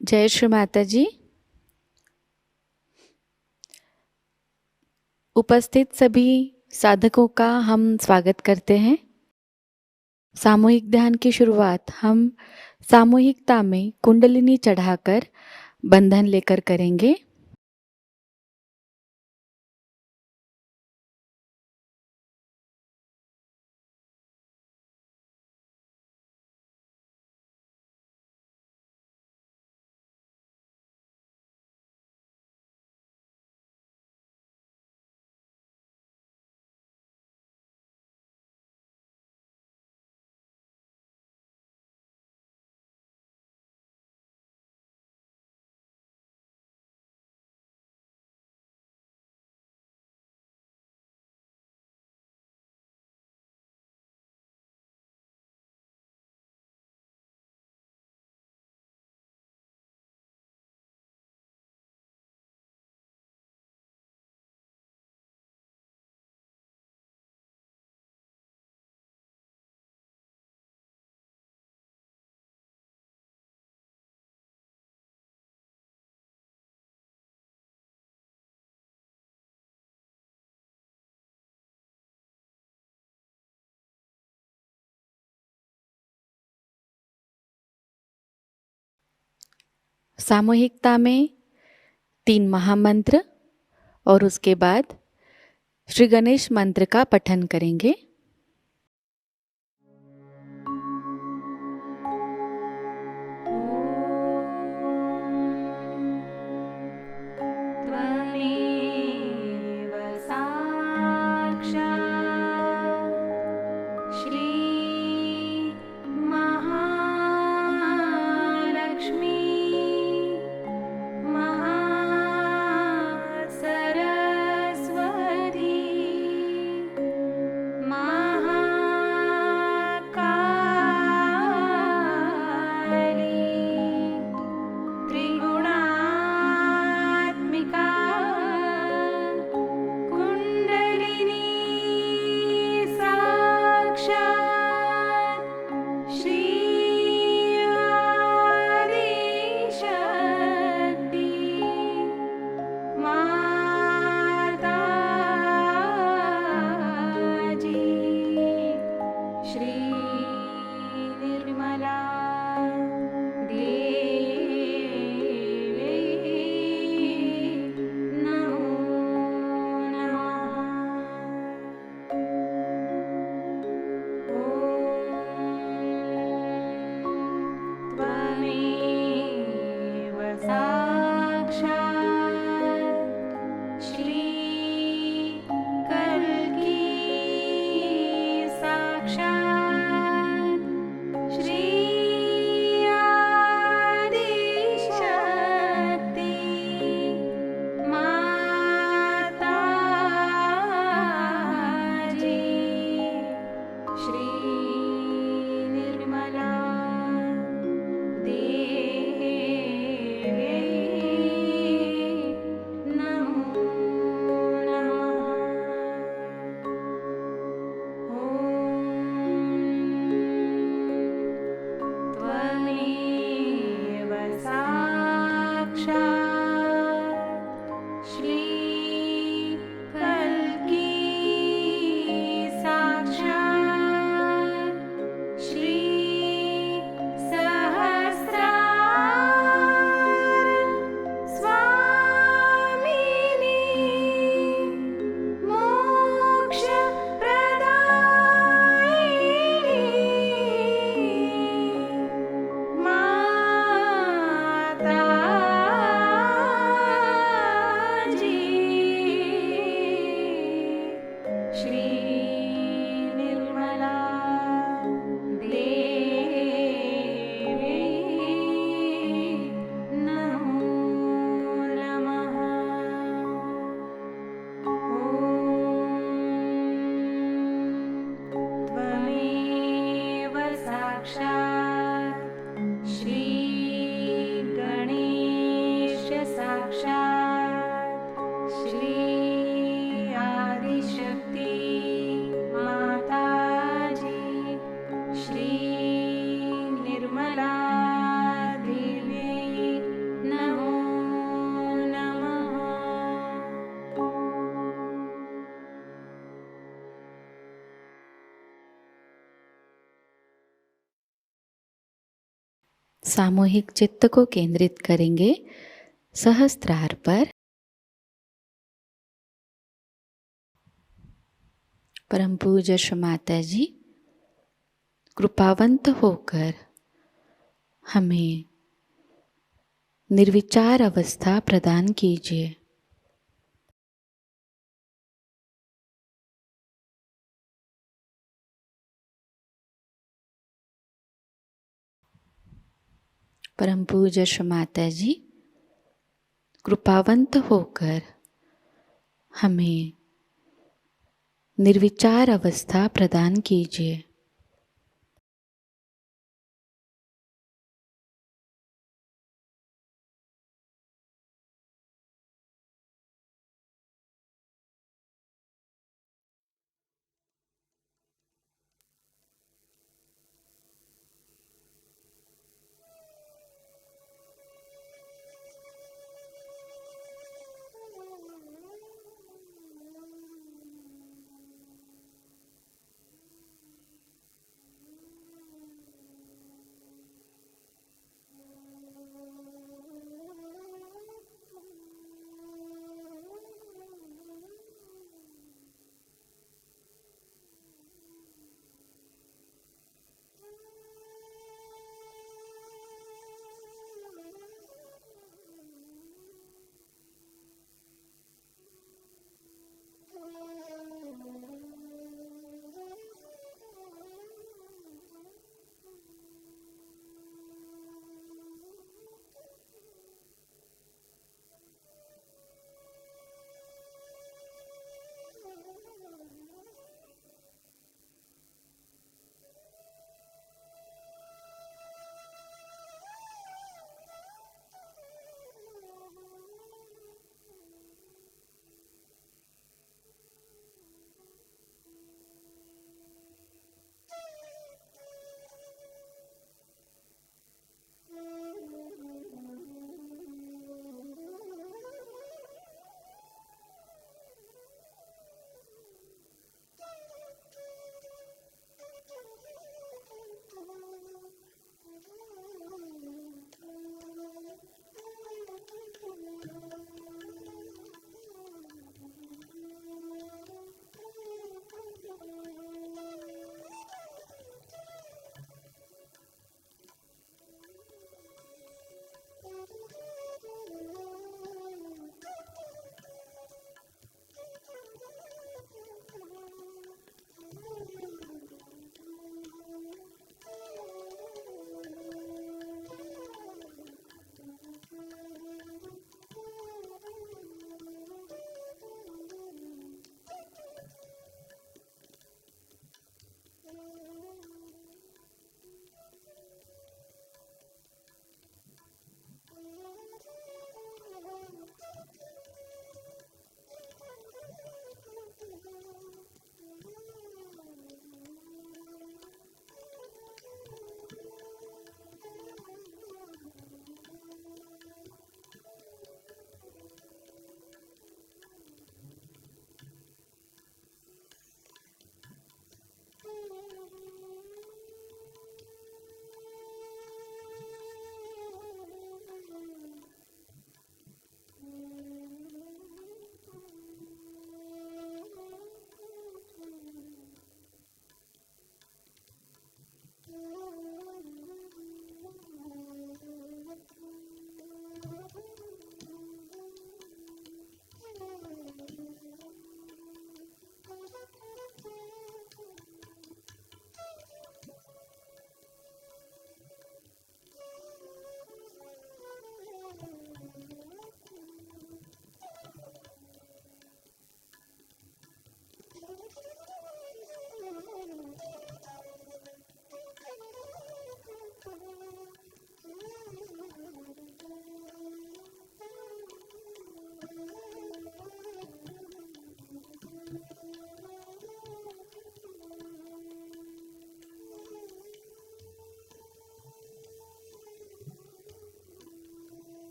जय श्री माता जी। उपस्थित सभी साधकों का हम स्वागत करते हैं। सामूहिक ध्यान की शुरुआत हम सामूहिकता में कुंडलिनी चढ़ाकर बंधन लेकर करेंगे। सामूहिकता में 3 महामंत्र और उसके बाद श्री गणेश मंत्र का पठन करेंगे। त्वमेव साक्षात् श्री महालक्ष्मी महासरस्वती महाकाली त्रिगुणात्मिका कुण्डलिनी साक्षात् श्री आदिशक्ति माताजी श्री निर्मला देवी नमो नमः। त्वमेव साक्षात् श्री कल्की साक्षात् श्री आदिशक्ति माताजी श्री निर्मला देवी सामूहिक चित्त को केंद्रित करेंगे सहस्त्रार पर। परम पूज्य श्री माता जी कृपावंत होकर हमें निर्विचार अवस्था प्रदान कीजिए। परम पूज्य श्री माता जी कृपावंत होकर हमें निर्विचार अवस्था प्रदान कीजिए।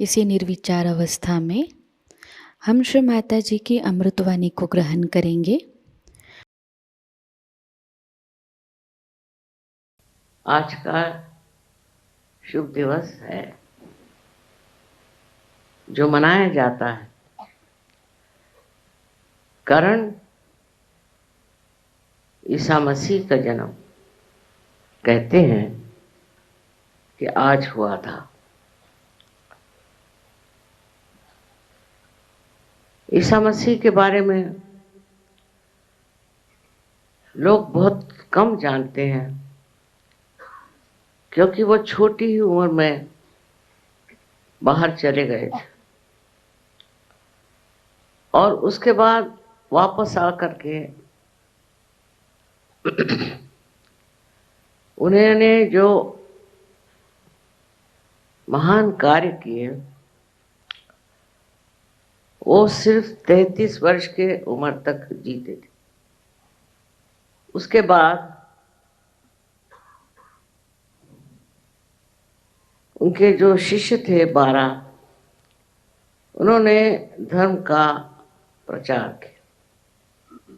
इसी निर्विचार अवस्था में हम श्री माता जी की अमृतवाणी को ग्रहण करेंगे। आज का शुभ दिवस है जो मनाया जाता है कारण ईसा मसीह का जन्म। कहते हैं कि आज हुआ था। ईसा मसीह के बारे में लोग बहुत कम जानते हैं क्योंकि वो छोटी ही उम्र में बाहर चले गए थे और उसके बाद वापस आकर के उन्होंने जो महान कार्य किए वो सिर्फ 33 वर्ष के उम्र तक जीते थे। उसके बाद उनके जो शिष्य थे 12, उन्होंने धर्म का प्रचार किया।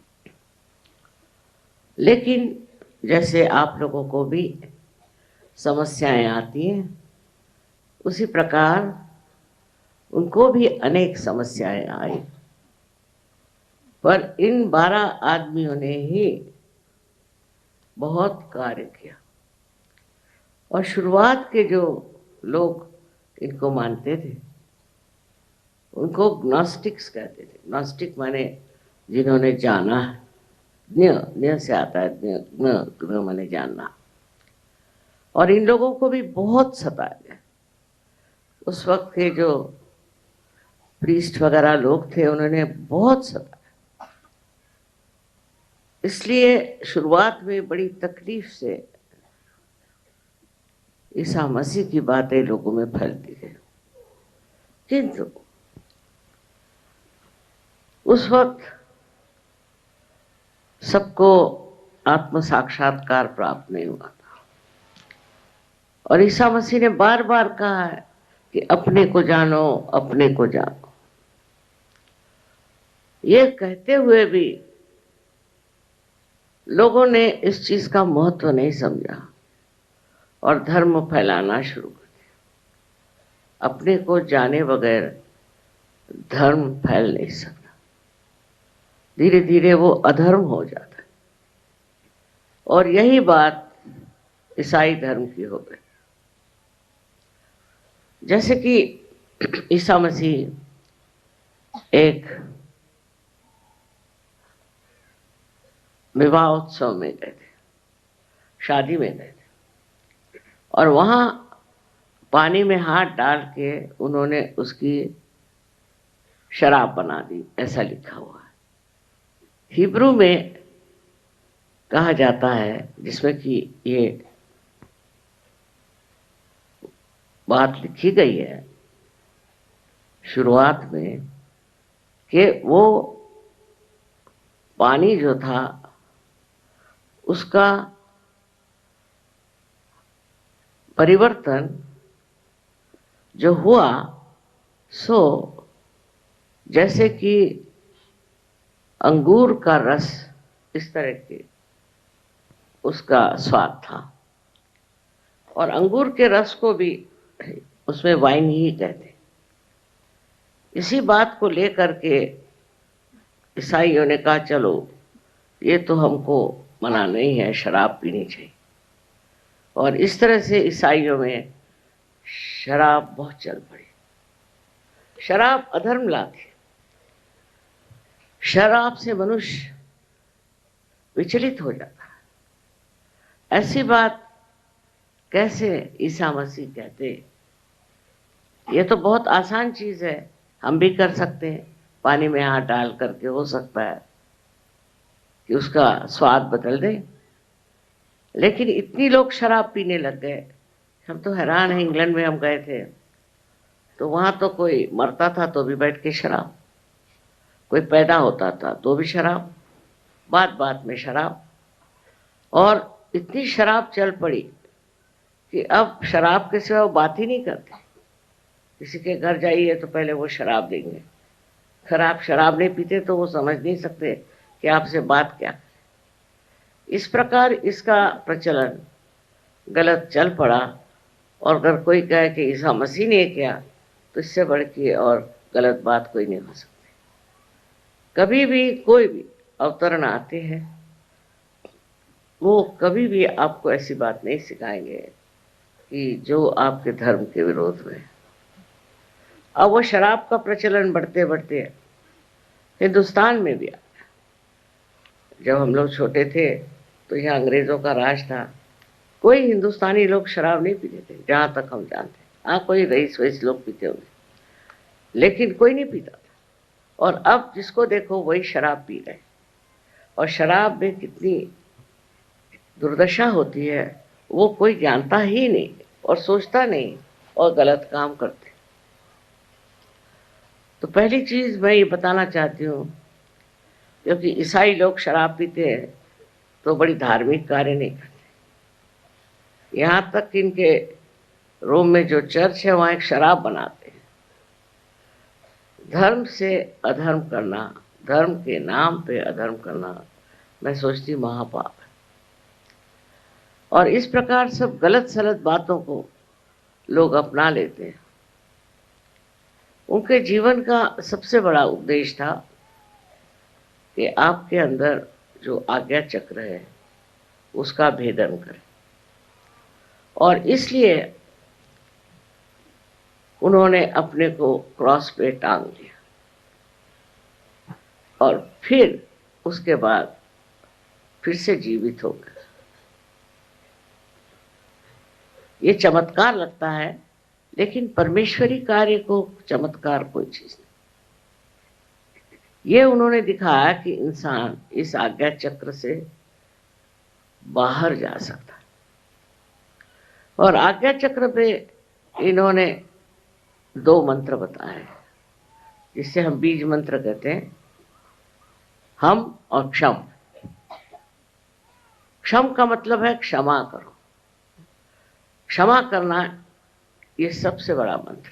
लेकिन जैसे आप लोगों को भी समस्याएं आती हैं उसी प्रकार उनको भी अनेक समस्याएं आई, पर इन 12 आदमियों ने ही बहुत कार्य किया। और शुरुआत के जो लोग इनको मानते थे उनको ग्नोस्टिक्स कहते थे। ग्नोस्टिक माने जिन्होंने जाना है, ज्ञ से आता है, ज्ञ माने जानना। और इन लोगों को भी बहुत सताया गया। उस वक्त के जो प्रीस्ट वगैरह लोग थे उन्होंने बहुत सताया। इसलिए शुरुआत में बड़ी तकलीफ से ईसा मसीह की बातें लोगों में फैलती गई। किंतु उस वक्त सबको आत्म साक्षात्कार प्राप्त नहीं हुआ था और ईसा मसीह ने बार बार कहा है कि अपने को जानो, अपने को जानो। ये कहते हुए भी लोगों ने इस चीज का महत्व नहीं समझा और धर्म फैलाना शुरू कर दिया। अपने को जाने बगैर धर्म फैल नहीं सकता। धीरे धीरे वो अधर्म हो जाता है और यही बात ईसाई धर्म की हो गई। जैसे कि ईसा मसीह एक विवाह उत्सव में गए थे, शादी में गए थे और वहां पानी में हाथ डाल के उन्होंने उसकी शराब बना दी, ऐसा लिखा हुआ है। हिब्रू में कहा जाता है, जिसमें कि ये बात लिखी गई है शुरुआत में, कि वो पानी जो था उसका परिवर्तन जो हुआ सो जैसे कि अंगूर का रस, इस तरह के उसका स्वाद था। और अंगूर के रस को भी उसमें वाइन ही कहते। इसी बात को लेकर के ईसाइयों ने कहा चलो ये तो हमको मना नहीं है, शराब पीनी चाहिए। और इस तरह से ईसाइयों में शराब बहुत चल पड़ी। शराब अधर्म लाती। शराब से मनुष्य विचलित हो जाता है। ऐसी बात कैसे ईसा मसीह कहते? ये तो बहुत आसान चीज है, हम भी कर सकते हैं। पानी में हाथ डाल करके हो सकता है कि उसका स्वाद बदल दे। लेकिन इतनी लोग शराब पीने लग गए, हम तो हैरान हैं। इंग्लैंड में हम गए थे तो वहां तो कोई मरता था तो भी बैठ के शराब, कोई पैदा होता था तो भी शराब, बात बात में शराब। और इतनी शराब चल पड़ी कि अब शराब के सिवा वो बात ही नहीं करते। किसी के घर जाइए तो पहले वो शराब देंगे। खैर आप शराब नहीं पीते तो वो समझ नहीं सकते कि आपसे बात क्या। इस प्रकार इसका प्रचलन गलत चल पड़ा। और अगर कोई कहे कि ईसा मसीह ने किया तो इससे बढ़ के और गलत बात कोई नहीं हो सकती। कभी भी कोई भी अवतरण आते हैं वो कभी भी आपको ऐसी बात नहीं सिखाएंगे कि जो आपके धर्म के विरोध में। अब वो शराब का प्रचलन बढ़ते बढ़ते हिंदुस्तान में भी आ गया। जब हम लोग छोटे थे तो यहाँ अंग्रेजों का राज था। कोई हिंदुस्तानी लोग शराब नहीं पीते थे जहाँ तक हम जानते। हाँ कोई रईस वईस लोग पीते होंगे, लेकिन कोई नहीं पीता था। और अब जिसको देखो वही शराब पी रहे। और शराब में कितनी दुर्दशा होती है वो कोई जानता ही नहीं और सोचता नहीं और गलत काम करते। तो पहली चीज मैं ये बताना चाहती हूँ, क्योंकि ईसाई लोग शराब पीते हैं तो बड़ी धार्मिक कार्य नहीं करते। यहाँ तक कि इनके रोम में जो चर्च है वहाँ एक शराब बनाते हैं। धर्म से अधर्म करना, धर्म के नाम पे अधर्म करना, मैं सोचती महापाप है। और इस प्रकार सब गलत सलत बातों को लोग अपना लेते हैं। उनके जीवन का सबसे बड़ा उपदेश था कि आपके अंदर जो आज्ञा चक्र है उसका भेदन करें। और इसलिए उन्होंने अपने को क्रॉस पे टांग दिया और फिर उसके बाद फिर से जीवित हो गए। ये चमत्कार लगता है, लेकिन परमेश्वरी कार्य को चमत्कार कोई चीज नहीं। ये उन्होंने दिखाया कि इंसान इस आज्ञा चक्र से बाहर जा सकता है। और आज्ञा चक्र पे इन्होंने 2 मंत्र बताए जिससे हम बीज मंत्र कहते हैं, हम और क्षम। क्षम का मतलब है क्षमा करो। क्षमा करना ये सबसे बड़ा मंत्र।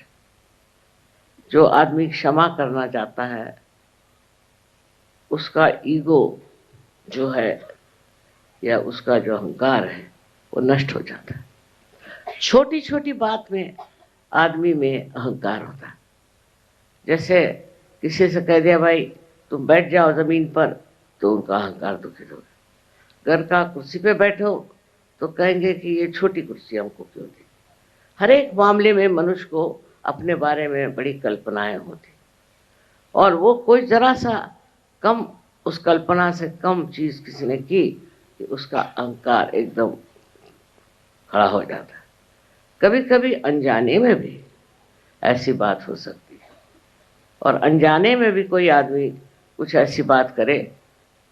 जो आदमी क्षमा करना चाहता है उसका ईगो जो है या उसका जो अहंकार है वो नष्ट हो जाता है। छोटी छोटी बात में आदमी में अहंकार होता है। जैसे किसी से कह दिया भाई तुम बैठ जाओ जमीन पर, तो उनका अहंकार दुखित होगा। घर का कुर्सी पे बैठो तो कहेंगे कि ये छोटी कुर्सी हमको क्यों दी। हर एक मामले में मनुष्य को अपने बारे में बड़ी कल्पनाएं होती और वो कोई जरा सा कम, उस कल्पना से कम चीज किसी ने की कि उसका अहंकार एकदम खड़ा हो जाता है। कभी कभी अनजाने में भी ऐसी बात हो सकती है। और अनजाने में भी कोई आदमी कुछ ऐसी बात करे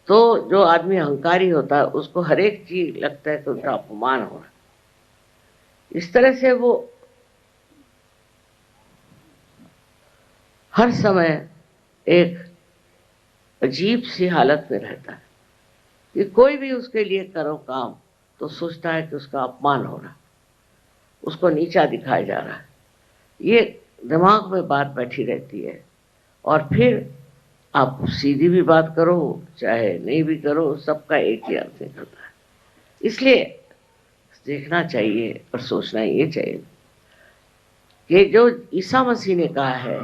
तो जो आदमी अहंकारी होता है उसको हर एक चीज लगता है कि उनका अपमान हो रहा है। इस तरह से वो हर समय एक अजीब सी हालत में रहता है कि कोई भी उसके लिए करो काम तो सोचता है कि उसका अपमान हो रहा है, उसको नीचा दिखाया जा रहा है। ये दिमाग में बात बैठी रहती है। और फिर आप सीधी भी बात करो चाहे नहीं भी करो, सबका एक ही अर्थ निकलता है। इसलिए देखना चाहिए और सोचना ये चाहिए कि जो ईसा मसीह ने कहा है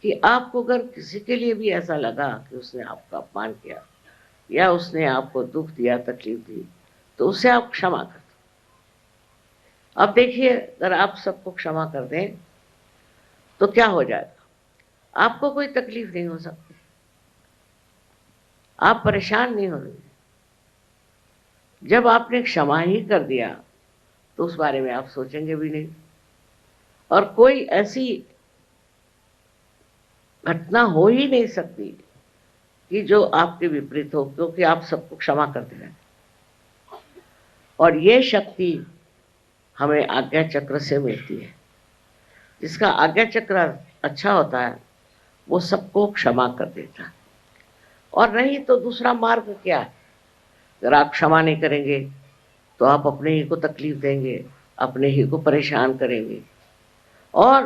कि आपको अगर किसी के लिए भी ऐसा लगा कि उसने आपका अपमान किया या उसने आपको दुख दिया, तकलीफ दी, तो उसे आप क्षमा कर दो। अब देखिए अगर आप सबको क्षमा कर दें तो क्या हो जाएगा, आपको कोई तकलीफ नहीं हो सकती, आप परेशान नहीं होंगे। जब आपने क्षमा ही कर दिया तो उस बारे में आप सोचेंगे भी नहीं। और कोई ऐसी घटना हो ही नहीं सकती कि जो आपके विपरीत हो, क्योंकि आप सबको क्षमा करते हैं। और ये शक्ति हमें आज्ञा चक्र से मिलती है। जिसका आज्ञा चक्र अच्छा होता है वो सबको क्षमा कर देता है। और नहीं तो दूसरा मार्ग क्या है, अगर आप क्षमा नहीं करेंगे तो आप अपने ही को तकलीफ देंगे, अपने ही को परेशान करेंगे। और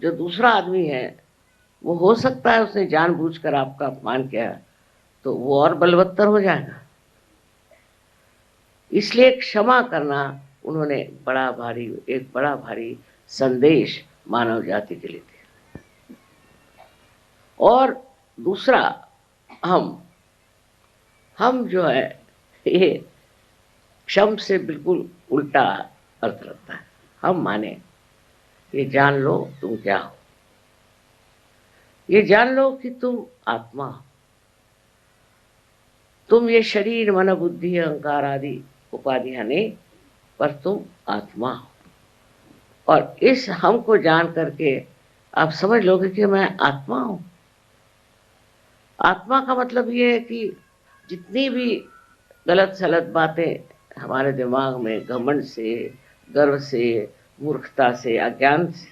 जो दूसरा आदमी है वो हो सकता है उसने जानबूझकर आपका अपमान किया, तो वो और बलवत्तर हो जाएगा। इसलिए क्षमा करना उन्होंने एक बड़ा भारी संदेश मानव जाति के लिए दिया। और दूसरा, हम जो है ये क्षम से बिल्कुल उल्टा अर्थ रखता है। हम माने ये जान लो तुम क्या हो, ये जान लो कि तुम आत्मा हो, तुम ये शरीर मन बुद्धि अहंकार आदि उपाधियां नहीं, पर तुम आत्मा हो। और इस हम को जान करके आप समझ लोगे कि मैं आत्मा हूं। आत्मा का मतलब ये है कि जितनी भी गलत सलत बातें हमारे दिमाग में घमंड से, गर्व से, मूर्खता से, अज्ञान से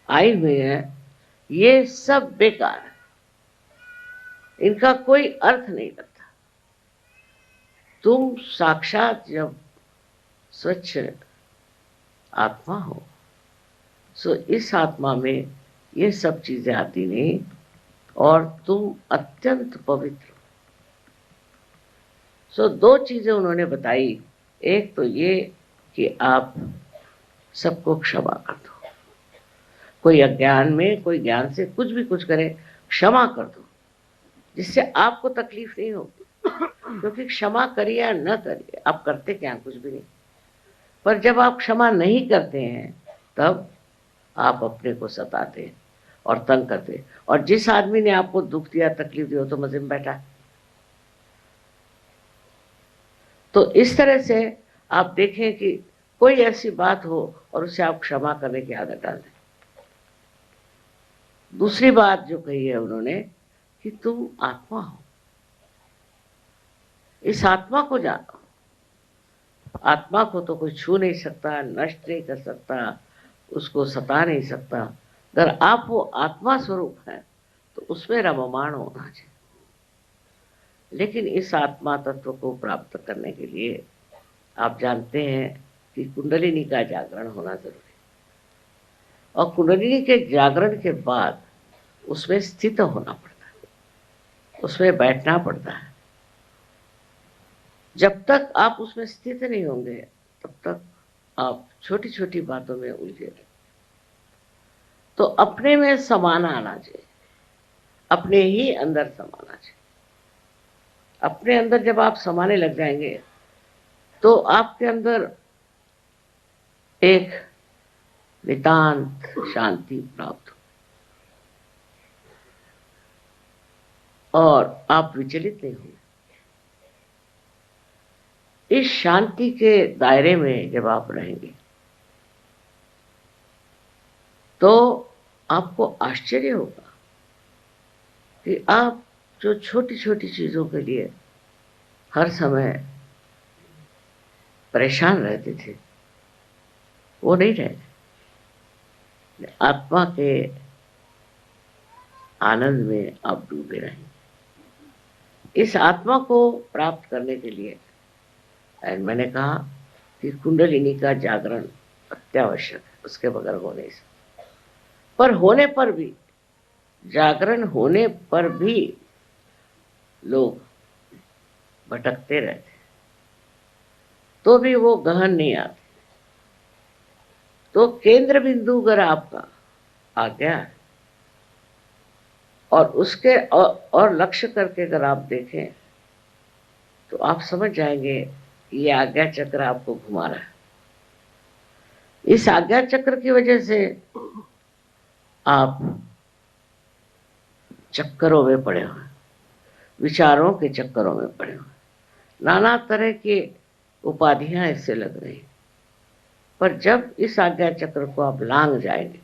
आई हुई है, ये सब बेकार है, इनका कोई अर्थ नहीं लगता। तुम साक्षात जब स्वच्छ आत्मा हो, सो इस आत्मा में ये सब चीजें आती नहीं, और तुम अत्यंत पवित्र हो। सो दो चीजें उन्होंने बताई। एक तो ये कि आप सबको क्षमा कर दो, कोई अज्ञान में, कोई ज्ञान से कुछ भी कुछ करे, क्षमा कर दो, जिससे आपको तकलीफ नहीं होगी। क्योंकि क्षमा करिए या न करिए, आप करते क्या, कुछ भी नहीं। पर जब आप क्षमा नहीं करते हैं तब आप अपने को सताते हैं और तंग करते हैं। और जिस आदमी ने आपको दुख दिया, तकलीफ दी, हो तो मजे में बैठा है। तो इस तरह से आप देखें कि कोई ऐसी बात हो और उसे आप क्षमा करने की आदत डाल दें। दूसरी बात जो कही है उन्होंने कि तुम आत्मा हो, इस आत्मा को जानो। आत्मा को तो कोई छू नहीं सकता, नष्ट नहीं कर सकता, उसको सता नहीं सकता। अगर आप वो आत्मा स्वरूप है तो उसमें रममाण होना चाहिए। लेकिन इस आत्मा तत्व को प्राप्त करने के लिए आप जानते हैं कि कुंडलिनी का जागरण होना जरूरी है, और कुंडलिनी के जागरण के बाद उसमें स्थित होना पड़ता है, उसमें बैठना पड़ता है। जब तक आप उसमें स्थित नहीं होंगे तब तक आप छोटी छोटी बातों में उलझे रहेंगे। तो अपने में समाना आना चाहिए, अपने ही अंदर समाना चाहिए। अपने अंदर जब आप समाने लग जाएंगे तो आपके अंदर एक नितांत शांति प्राप्त हो और आप विचलित नहीं होंगे। इस शांति के दायरे में जब आप रहेंगे तो आपको आश्चर्य होगा कि आप जो छोटी छोटी चीजों के लिए हर समय परेशान रहते थे वो नहीं रहे। आत्मा के आनंद में आप डूबे रहेंगे। इस आत्मा को प्राप्त करने के लिए मैंने कहा कि कुंडलिनी का जागरण अत्यावश्यक है, उसके बगैर हो नहीं सकता। पर होने पर भी, जागरण होने पर भी लोग भटकते रहते, तो भी वो गहन नहीं आते। तो केंद्र बिंदु अगर आपका आ गया है और उसके और लक्ष्य करके अगर आप देखें तो आप समझ जाएंगे ये आज्ञा चक्र आपको घुमा रहा है। इस आज्ञा चक्र की वजह से आप चक्करों में पड़े हुए, विचारों के चक्करों में पड़े हुए, नाना तरह की उपाधियां इससे लग रही। पर जब इस आज्ञा चक्र को आप लांघ जाएंगे,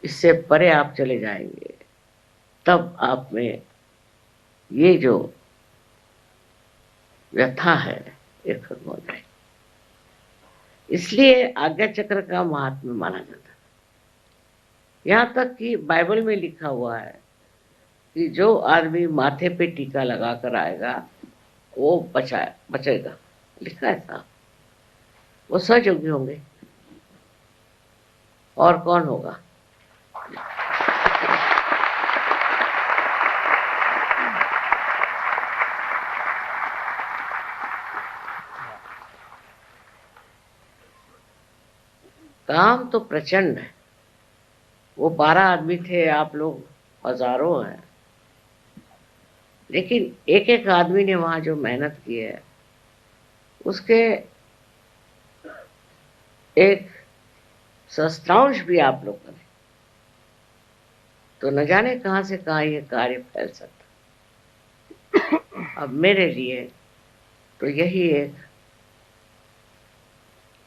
इससे परे आप चले जाएंगे, तब आप में ये जो व्यथा है ये खत्म हो जाएगी। इसलिए आज्ञा चक्र का महात्म्य माना जाता है। यहाँ तक कि बाइबल में लिखा हुआ है कि जो आदमी माथे पे टीका लगा कर आएगा वो बचेगा। लिखा है साहब, वो सहयोगी होंगे। और कौन होगा? काम तो प्रचंड है। वो 12 आदमी थे, आप लोग हजारों हैं, लेकिन एक एक आदमी ने वहां जो मेहनत की है उसके एक सहस्त्रांश भी आप लोग करें तो न जाने कहां से कहां ये कार्य फैल सकता। अब मेरे लिए तो यही एक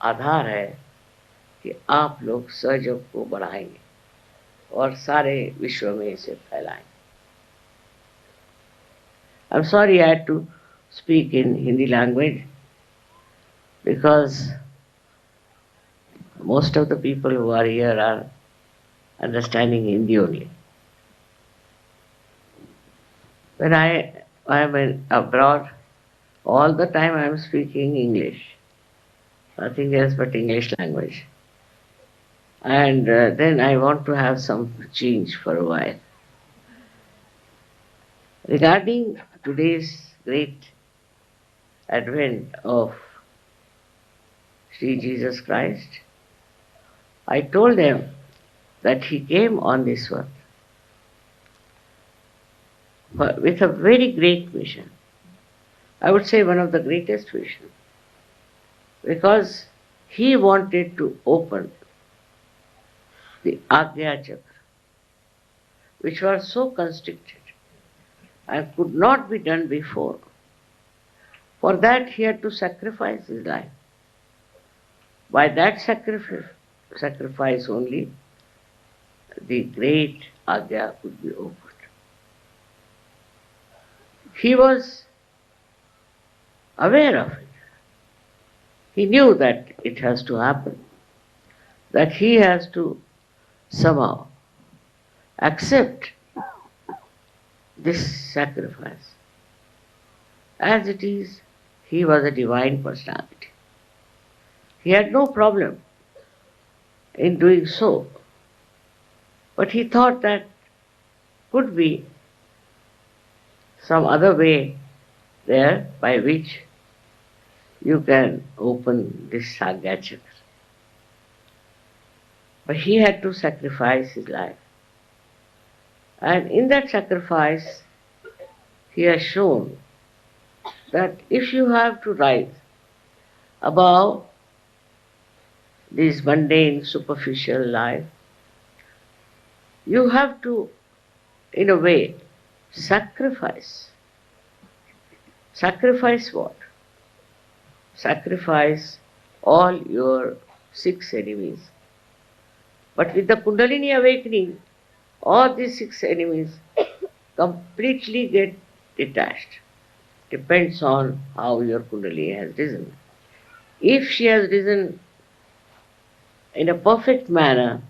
आधार है कि आप लोग सहयोग को बढ़ाएंगे और सारे विश्व में इसे फैलाएंगे। I'm sorry I had to speak in Hindi language because most of the people who are here are understanding Hindi only. When I am abroad, all the time I am speaking English, nothing else but English language. And then I want to have some change for a while. Regarding today's great advent of Sri Jesus Christ, I told them that he came on this earth with a very great mission. I would say one of the greatest visions, because he wanted to open the Agya Chakra, which was so constricted and could not be done before. For that he had to sacrifice his life. By that sacrifice only, the great Agya could be opened. He was aware of it. He knew that it has to happen, that he has to somehow accept this sacrifice. As it is, he was a divine personality. He had no problem in doing so, but he thought that could be some other way there by which you can open this Agya Chakra. But he had to sacrifice his life. And in that sacrifice, he has shown that if you have to rise above this mundane, superficial life, you have to, in a way, sacrifice. Sacrifice what? Sacrifice all your 6 enemies. But with the Kundalini awakening, all these 6 enemies completely get detached. Depends on how your Kundalini has risen. If she has risen in a perfect manner,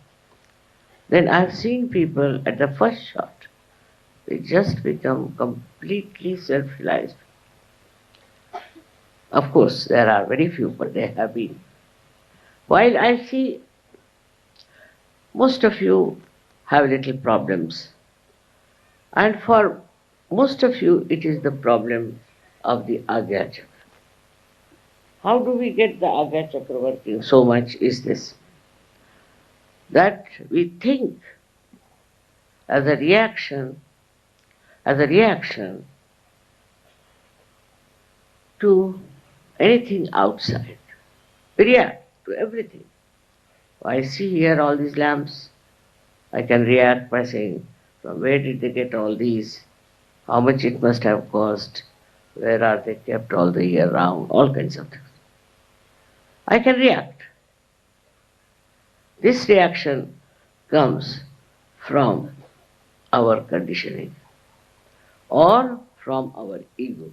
then I've seen people at the first shot, they just become completely self-realized. Of course, there are very few, but there have been. While I see most of you have little problems, and for most of you it is the problem of the Agya Chakra. How do we get the Agya Chakra working so much is this, that we think as a reaction to anything outside. We react to everything. I see here all these lamps. I can react by saying, from where did they get all these? How much it must have cost? Where are they kept all the year round? All kinds of things. I can react. This reaction comes from our conditioning or from our ego.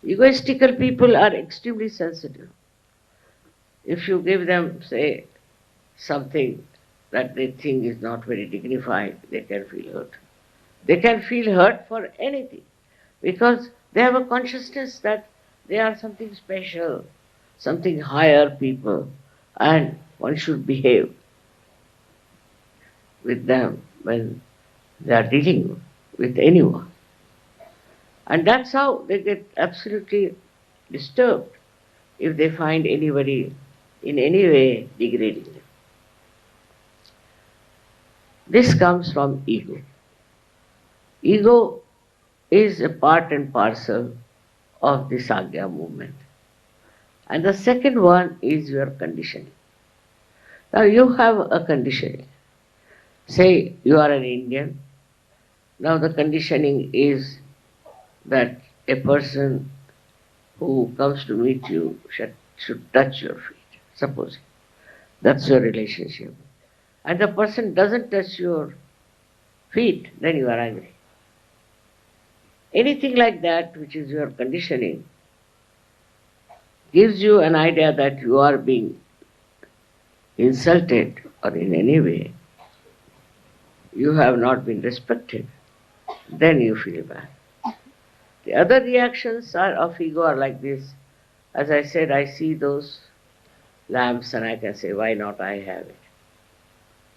Egoistical people are extremely sensitive. If you give them, say, something that they think is not very dignified, they can feel hurt. They can feel hurt for anything because they have a consciousness that they are something special, something higher people, and one should behave with them when they are dealing with anyone. And that's how they get absolutely disturbed if they find anybody in any way degrading them. This comes from ego. Ego is a part and parcel of the Sangya movement. And the second one is your conditioning. Now you have a conditioning. Say you are an Indian. Now the conditioning is that a person who comes to meet you should touch your feet, supposing. That's your relationship. And the person doesn't touch your feet, then you are angry. Anything like that, which is your conditioning, gives you an idea that you are being insulted or in any way you have not been respected, then you feel bad. The other reactions of ego are like this. As I said, I see those lamps and I can say, why not I have it?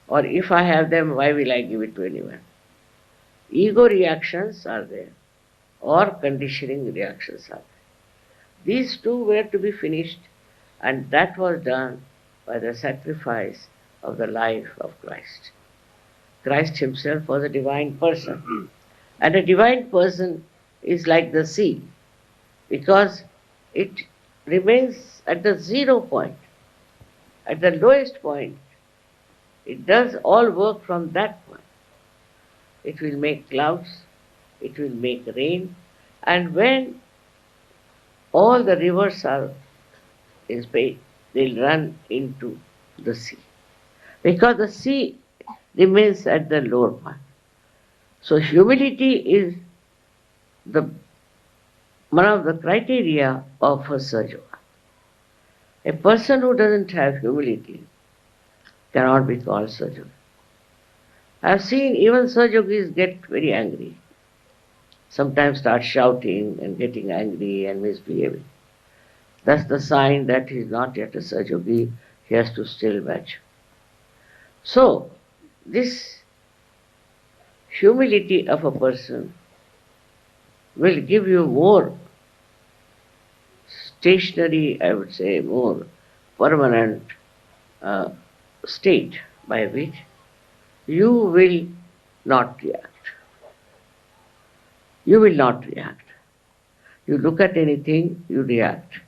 Or if I have them, why will I give it to anyone? Ego reactions are there, or conditioning reactions are there. These two were to be finished, and that was done by the sacrifice of the life of Christ. Christ himself was a divine person. And a divine person is like the sea, because it remains at the 0 point, at the lowest point. It does all work from that point. It will make clouds, it will make rain, and when all the rivers are in space, they'll run into the sea. Because the sea remains at the lower part. So humility is one of the criteria of a Sahaja. A person who doesn't have humility cannot be called Sahaja. I have seen even Sahajogis get very angry. Sometimes start shouting and getting angry and misbehaving. That's the sign that he is not yet a Sahajogi, he has to still match. So, this humility of a person will give you more stationary, I would say, more permanent state by which you will not react. You will not react. You look at anything, you react.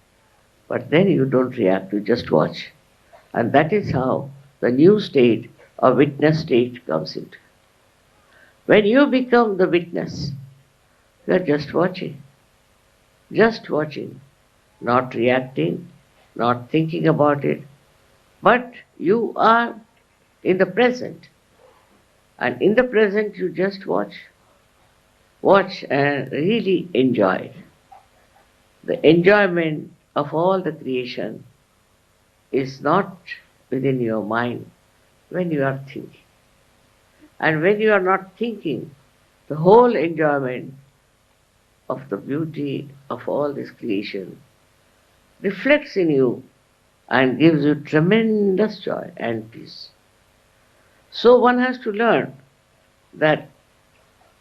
But then you don't react, you just watch. And that is how the new state or witness state comes into. When you become the witness, you are just watching, not reacting, not thinking about it, but you are in the present. And in the present you just watch and really enjoy. The enjoyment of all the creation is not within your mind when you are thinking. And when you are not thinking, the whole enjoyment of the beauty of all this creation reflects in you and gives you tremendous joy and peace. So one has to learn that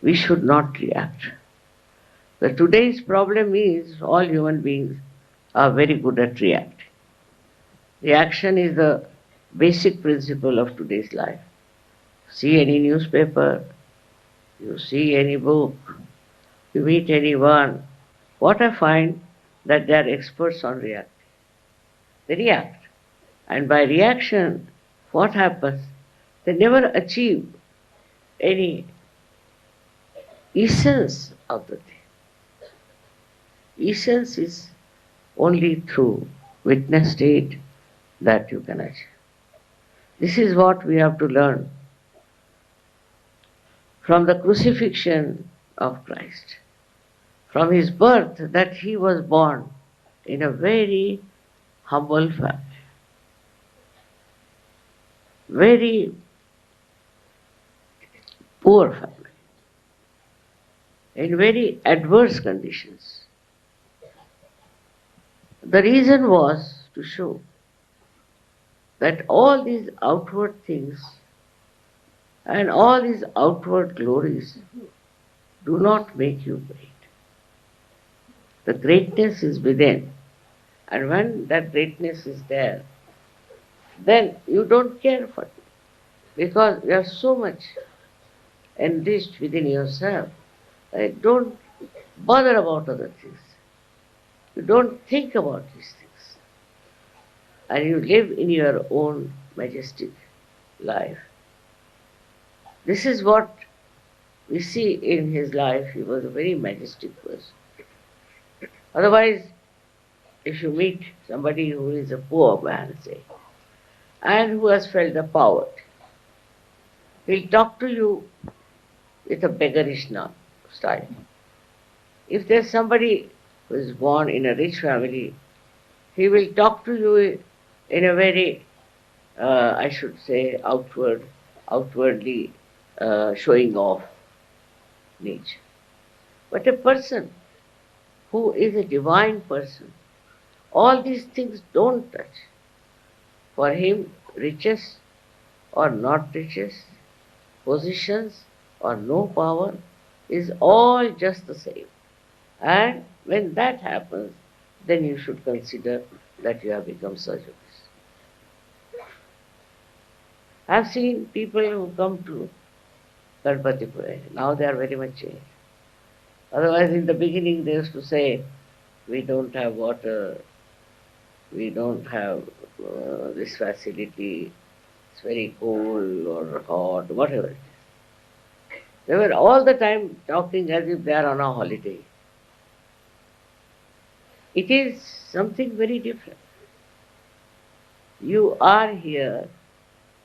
we should not react. The today's problem is all human beings are very good at reacting. Reaction is the basic principle of today's life. See any newspaper, you see any book, you meet anyone, what I find that they are experts on reacting. They react. And by reaction, what happens? They never achieve any essence of the thing. Essence is only through witness state that you can achieve. This is what we have to learn from the crucifixion of Christ, from his birth, that he was born in a very humble family, very poor family, in very adverse conditions. The reason was to show that all these outward things and all these outward glories do not make you great. The greatness is within, and when that greatness is there, then you don't care for it because you are so much enriched within yourself. Don't bother about other things. You don't think about these things. And you live in your own majestic life. This is what we see in his life. He was a very majestic person. Otherwise, if you meet somebody who is a poor man, say, and who has felt the poverty, he'll talk to you with a beggarish style. If there's somebody who is born in a rich family, he will talk to you in a very, I should say, outwardly showing off nature. But a person who is a divine person, all these things don't touch. For him, riches or not riches, positions or no power is all just the same. And when that happens, then you should consider that you have become Sahaja. I've seen people who come to Ganpatipura, now they are very much changed. Otherwise, in the beginning, they used to say, we don't have water, we don't have this facility, it's very cold or hot, whatever it is. They were all the time talking as if they are on a holiday. It is something very different. You are here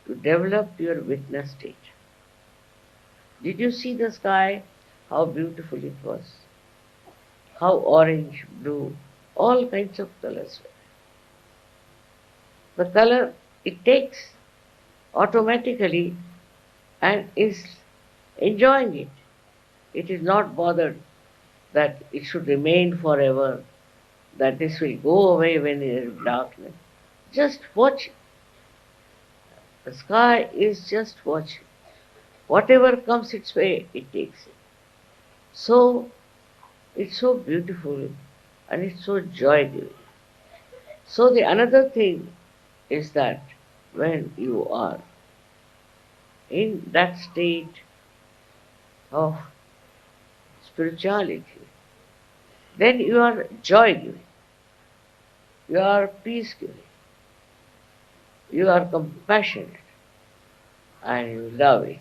to develop your witness state. Did you see the sky? How beautiful it was. How orange, blue, all kinds of colors were. The color it takes automatically and is enjoying it. It is not bothered that it should remain forever, that this will go away when there is darkness. Just watch it. The sky is just watching. Whatever comes its way, it takes it. So, it's so beautiful and it's so joy-giving. So the another thing is that when you are in that state of spirituality, then you are joy-giving, you are peace-giving, you are compassionate, and you love it.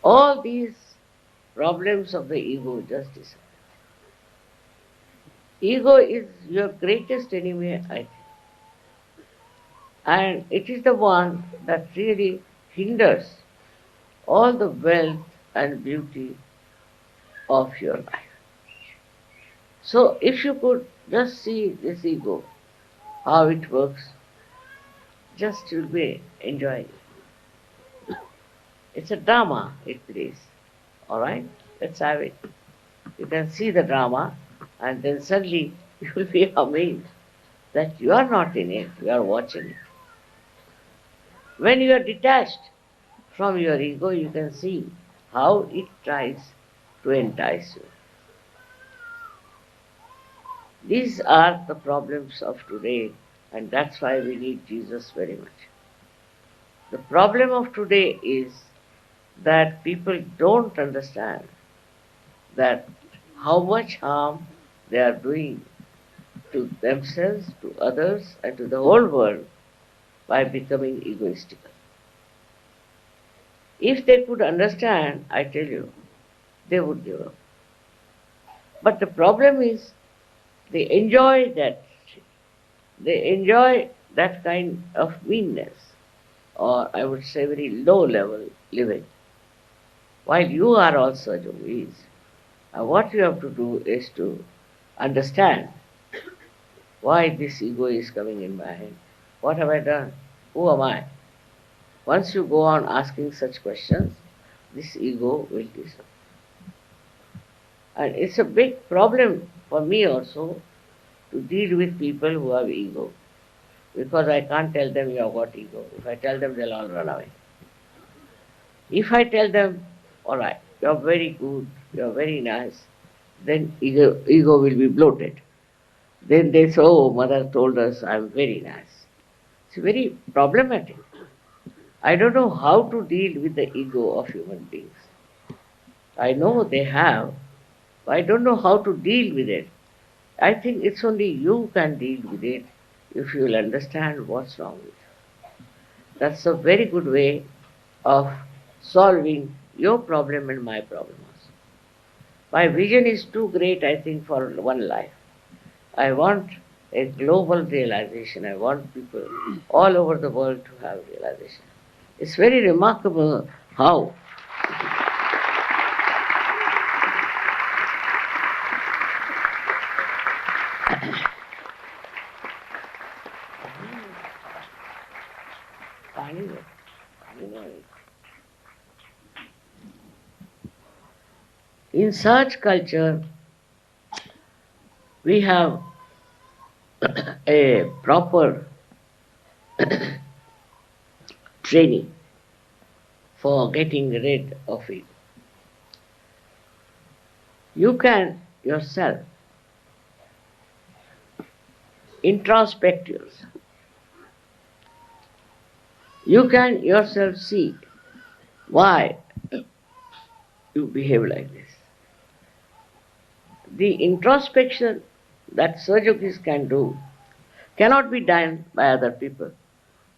All these problems of the ego just disappear. Ego is your greatest enemy, I think. And it is the one that really hinders all the wealth and beauty of your life. So if you could just see this ego, how it works, just you'll be enjoying it. It's a drama it plays. Alright? Let's have it. You can see the drama and then suddenly you will be amazed that you are not in it, you are watching it. When you are detached from your ego, you can see how it tries to entice you. These are the problems of today, and that's why we need Jesus very much. The problem of today is that people don't understand that how much harm they are doing to themselves, to others, and to the whole world by becoming egoistical. If they could understand, I tell you, they would give up. But the problem is, they enjoy that. They enjoy that kind of meanness, or I would say very low level living. While you are also yogis, what you have to do is to understand why this ego is coming in my head. What have I done? Who am I? Once you go on asking such questions, this ego will disappear. And it's a big problem for me also to deal with people who have ego, because I can't tell them you have got ego. If I tell them, they'll all run away. If I tell them, all right, you're very good, you're very nice, then ego will be bloated. Then they say, oh, mother told us I'm very nice. It's very problematic. I don't know how to deal with the ego of human beings. I know they have, but I don't know how to deal with it. I think it's only you can deal with it if you will understand what's wrong with you. That's a very good way of solving your problem and my problem also. My vision is too great, I think, for one life. I want a global realization. I want people all over the world to have realization. It's very remarkable how in such culture we have a proper training for getting rid of it. You can yourself introspect yourself. You can yourself see why you behave like this. The introspection that Sahaja-yogis can do cannot be done by other people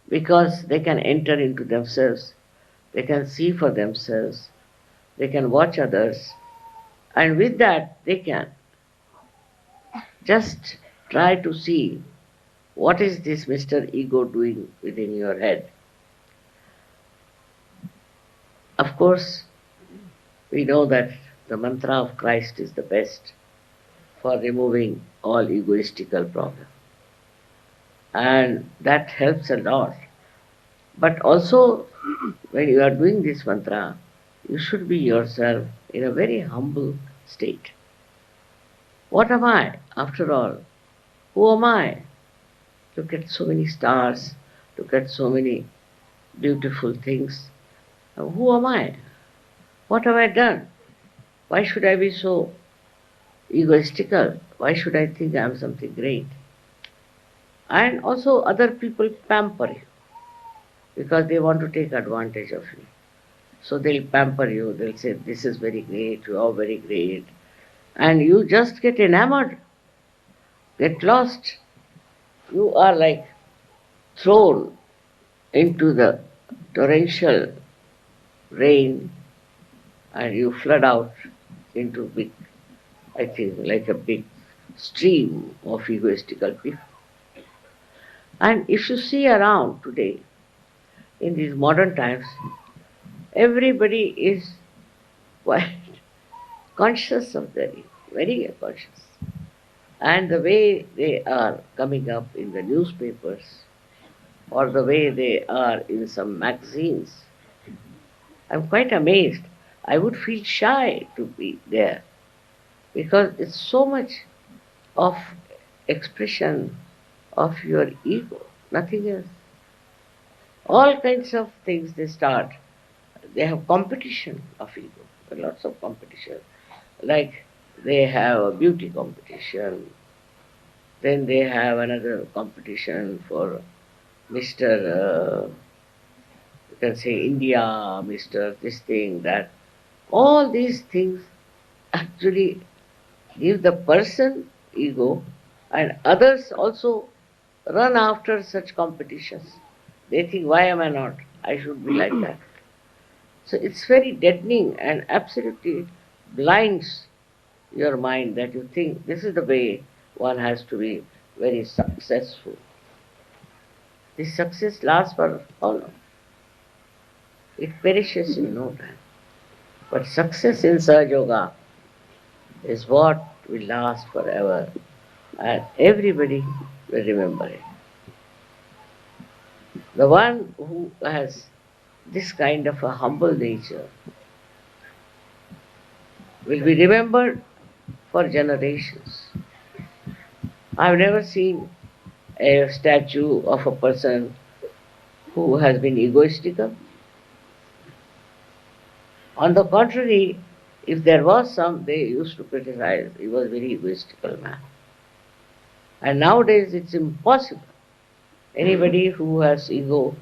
because they can enter into themselves, they can see for themselves, they can watch others, and with that they can just try to see what is this Mr. Ego doing within your head. Of course, we know that the mantra of Christ is the best for removing all egoistical problems. And that helps a lot. But also, when you are doing this mantra, you should be yourself in a very humble state. What am I, after all? Who am I? Look at so many stars, look at so many beautiful things. Who am I? What have I done? Why should I be so egoistical? Why should I think I am something great? And also other people pamper you because they want to take advantage of you. So they'll pamper you, they'll say, this is very great, you are very great. And you just get enamored, get lost. You are like thrown into the torrential rain and you flood out into big, I think, like a big stream of egoistical people. And if you see around today, in these modern times, everybody is quite conscious of their ego, very conscious. And the way they are coming up in the newspapers or the way they are in some magazines, I'm quite amazed. I would feel shy to be there because it's so much of expression of your ego, nothing else. All kinds of things they start. They have competition of ego, lots of competition. Like they have a beauty competition, then they have another competition for Mr. You can say India, Mr. this thing, that. All these things actually give the person ego, and others also run after such competitions. They think, why am I not? I should be like that. So it's very deadening and absolutely blinds your mind that you think this is the way one has to be very successful. This success lasts for how long? It perishes in no time. But success in Sahaja Yoga is what will last forever, and everybody will remember it. The one who has this kind of a humble nature will be remembered for generations. I've never seen a statue of a person who has been egoistical. On the contrary, if there was some, they used to criticize. He was a very egoistical man. And nowadays it's impossible. Anybody who has ego,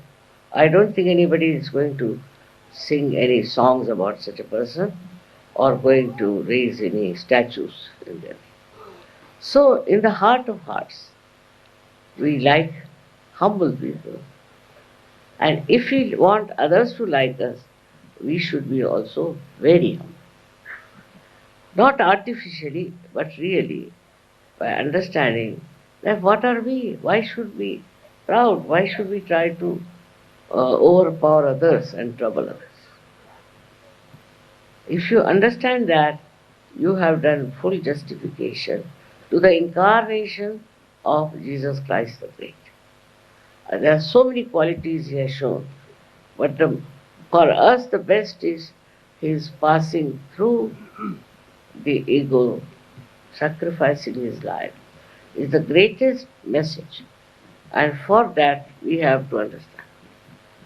I don't think anybody is going to sing any songs about such a person or going to raise any statues in there. So, in the heart of hearts, we like humble people. And if we want others to like us, we should be also very humble. Not artificially, but really, by understanding that what are we? Why should we proud? Why should we try to overpower others and trouble others? If you understand that, you have done full justification to the incarnation of Jesus Christ the Great. There are so many qualities he has shown, but for us the best is his passing through the ego, sacrificing his life, is the greatest message. And for that we have to understand.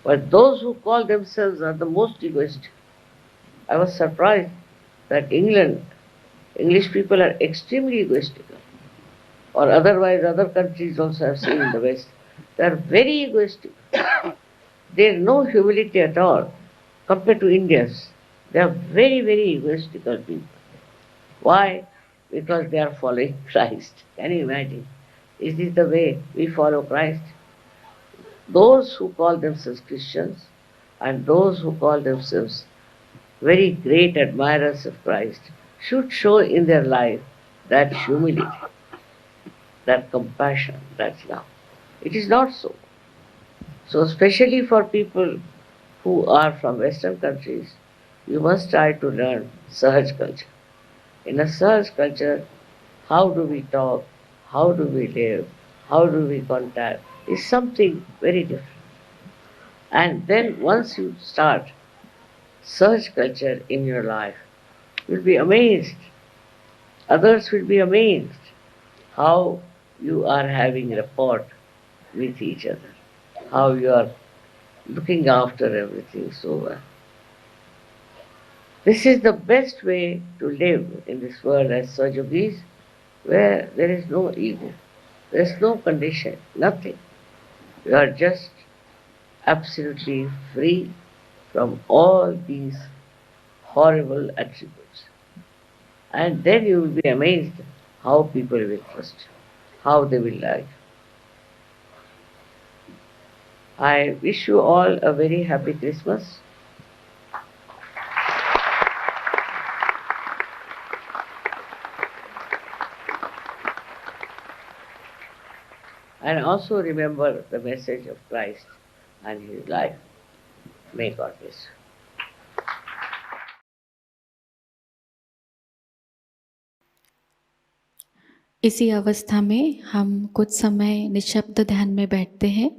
But those who call themselves are the most egoistic. I was surprised that English people are extremely egoistical. Or otherwise, other countries also have seen in the West. They are very egoistic. There is no humility at all compared to Indians. They are very, very egoistical people. Why? Because they are following Christ. Can you imagine? Is this the way we follow Christ? Those who call themselves Christians and those who call themselves very great admirers of Christ should show in their life that humility, that compassion, that love. It is not so. So, especially for people who are from Western countries, you must try to learn Sahaj culture. In a Sahaj culture, how do we talk, how do we live, how do we contact is something very different. And then once you start Sahaj culture in your life, you'll be amazed. Others will be amazed how you are having rapport with each other, how you are looking after everything so well. This is the best way to live in this world as Sajogis, where there is no ego, there is no condition, nothing. You are just absolutely free from all these horrible attributes. And then you will be amazed how people will trust you, how they will like. I wish you all a very happy Christmas. And also remember the message of Christ and his life. May God bless you. इसी अवस्था में हम कुछ समय निशब्द ध्यान में बैठते हैं।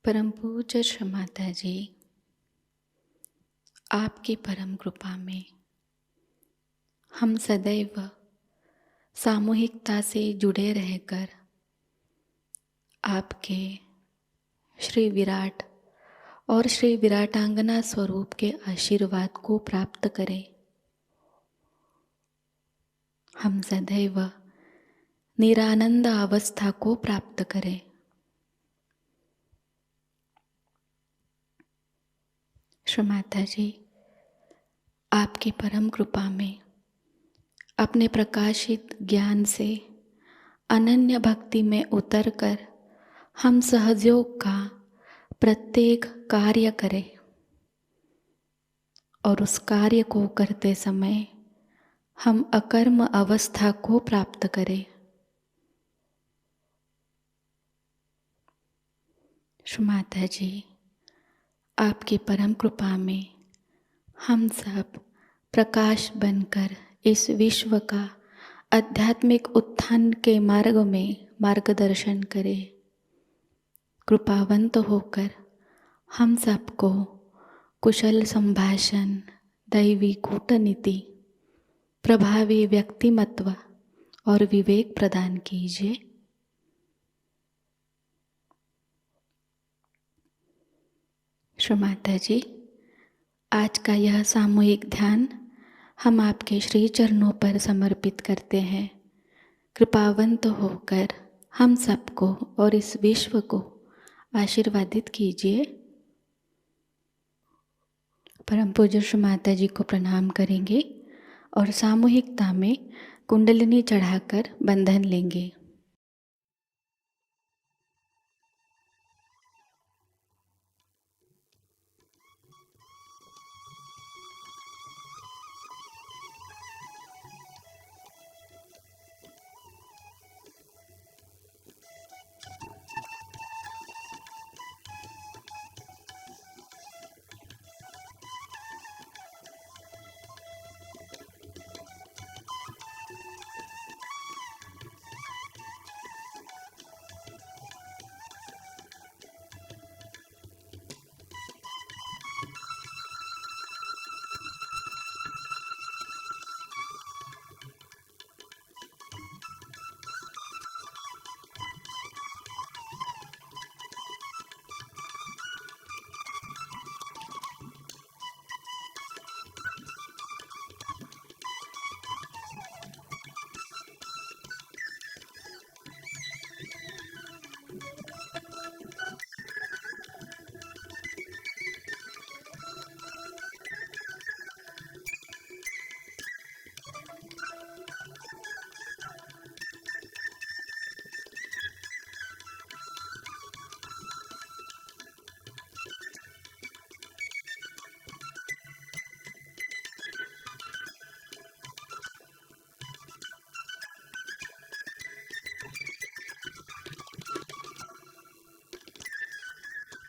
परम पूज्य श्री माता जी, आपकी परम कृपा में हम सदैव सामूहिकता से जुड़े रहकर आपके श्री विराट और श्री विराटांगना स्वरूप के आशीर्वाद को प्राप्त करें। हम सदैव निरानंद अवस्था को प्राप्त करें। श्री माता जी, आपकी परम कृपा में अपने प्रकाशित ज्ञान से अनन्य भक्ति में उतरकर हम सहयोग का प्रत्येक कार्य करें और उस कार्य को करते समय हम अकर्म अवस्था को प्राप्त करें। श्री माता जी, आपकी परम कृपा में हम सब प्रकाश बनकर इस विश्व का आध्यात्मिक उत्थान के मार्ग में मार्गदर्शन करें। कृपावंत होकर हम सबको कुशल संभाषण, दैवी कूटनीति, प्रभावी व्यक्तिमत्व और विवेक प्रदान कीजिए। श्री माता जी, आज का यह सामूहिक ध्यान हम आपके श्री चरणों पर समर्पित करते हैं। कृपावंत होकर हम सबको और इस विश्व को आशीर्वादित कीजिए। परम पूज्य श्री माता जी को प्रणाम करेंगे और सामूहिकता में कुंडलिनी चढ़ाकर बंधन लेंगे।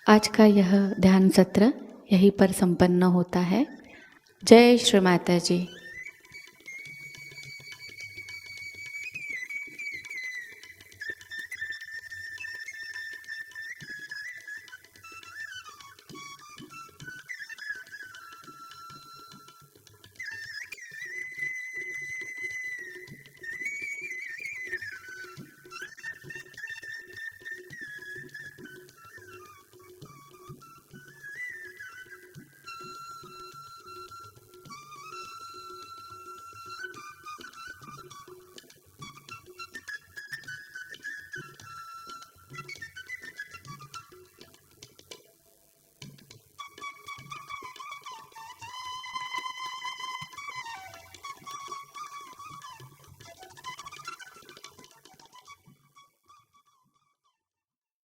आज का यह ध्यान सत्र यहीं पर संपन्न होता है। जय श्री माता जी।